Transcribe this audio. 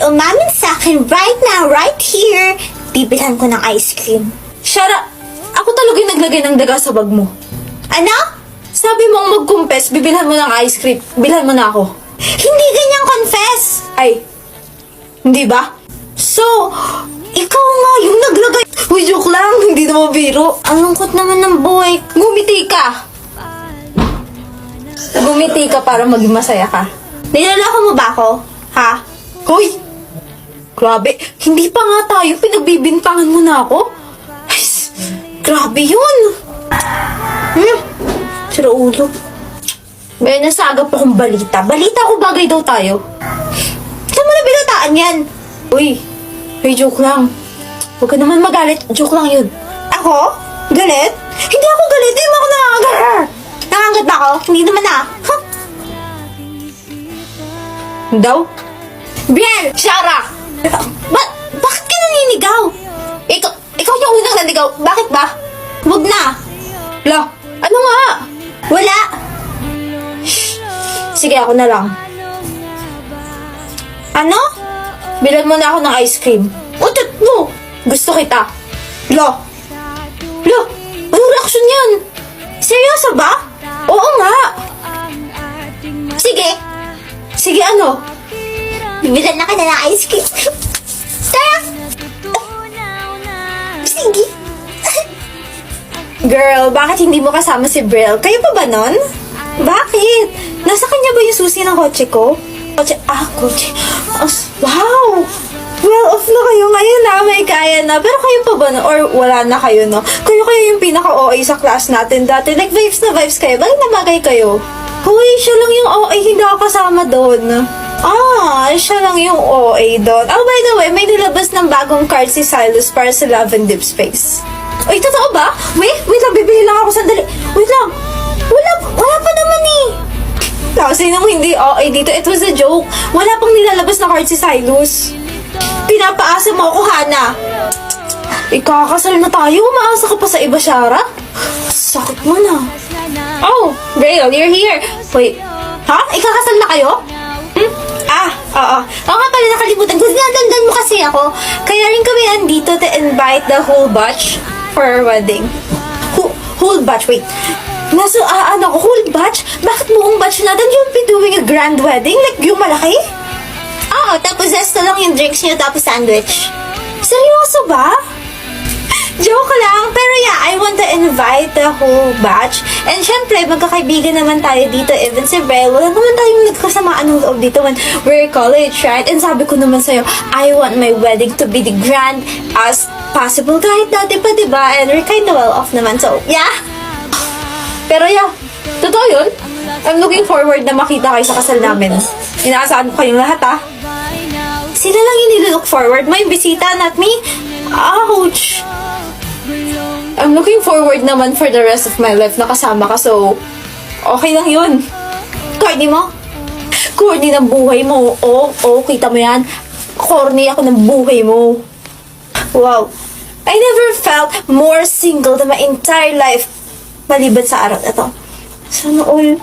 umamin sa akin right now, right here, bibilhan ko ng ice cream. Shara, ako talaga yung naglagay ng daga sa bag mo. Ano? Sabi mong mag-confess, bibilhan mo ng ice cream. Bilhan mo na ako. Hindi ganyang confess. Ay, hindi ba? So, ikaw nga yung naglagay. Uy, joke lang. Hindi na mabiro. Ang lungkot naman ng buhay. Gumiti ka. Gumiti ka para maging masaya ka. Niloloko mo ba ako? Ha? Hoy! Grabe, hindi pa nga tayo. Pinagbibintangan mo na ako. Ay, grabe yun. Sira ulo. May nasagap akong balita. Balita ko bagay daw tayo. Saan mo na binataan yan? Uy, joke lang. Huwag ka naman magalit. Joke lang yun. Ako? Galit? Hindi ako galit. Hindi mo ako nangangagat. Nangangagat ba ako? Hindi naman na. Huh? Daw? Brian! Shara! Bakit ka naninigaw? Ikaw yung unang nandigaw. Bakit ba? Huwag na. La, ano nga? Wala. Sige, ako na lang. Ano? Bilan mo na ako ng ice cream. Utot mo. Gusto kita. Lo. Anong reaction yan? Seryoso ba? Oo nga. Sige. Sige, ano? Bibilan na kita ng ice cream. Tara. Sige. Girl, bakit hindi mo kasama si Brill? Kayo pa ba nun? Bakit? Nasa kanya ba yung susi ng kotse ko? Kotse. Wow! Well off na kayo ngayon na, may kaya na. Pero kayo pa ba no? Or wala na kayo, no? Kayo yung pinaka-OA sa class natin dati. Like, vibes na vibes kayo. Bakit na bagay kayo? Hoy, siya lang yung OA, hindi ako kasama doon. Siya lang yung OA doon. Oh, by the way, may nilabas ng bagong card si Silas para sa Love and Deep Space. Uy, totoo ba? Wait lang, bibili lang ako sandali. Wait lang. Wala pa naman eh. Kasi nung hindi OA dito, it was a joke. Wala pang nilalabas na card si Silas. Pinapaasa mo ako, Hana. Ikakasal na tayo. Umaasa ka pa sa iba, Shara. Sakit mo na. Oh, Braille, you're here. Wait, ha? Ikakasal na kayo? Oo. Oo nga pala, nakalimutan ko. Dinadandaan mo kasi ako. Kaya rin kami andito to invite the whole batch for our wedding. Whole batch? Wait. Whole batch? Bakit buong batch natin you'll be doing a grand wedding? Like, yung malaki? Oo, tapos resto lang yung drinks niyo tapos sandwich. Seryoso ba? Joke lang. Pero yeah, I want to invite the whole batch. And syempre, magkakaibigan naman tayo dito. Even si Belle, wala naman tayong nagkasamaan ng loob dito when we're college, right? And sabi ko naman sa'yo, I want my wedding to be the grand as possible. Kahit dati pa, diba? And we're kind of well off naman. So, yeah. Pero yeah, totoo yun. I'm looking forward na makita kayo sa kasal namin. Inaasahan ko kayong lahat, ah. Sila lang yung nilook forward. May bisita, not me. Ouch! I'm looking forward naman for the rest of my life na kasama ka, so okay lang yun. Corny mo? Corny ng buhay mo. Kita mo yan? Corny ako ng buhay mo. Wow. I never felt more single than my entire life maliban sa araw na to. Sana all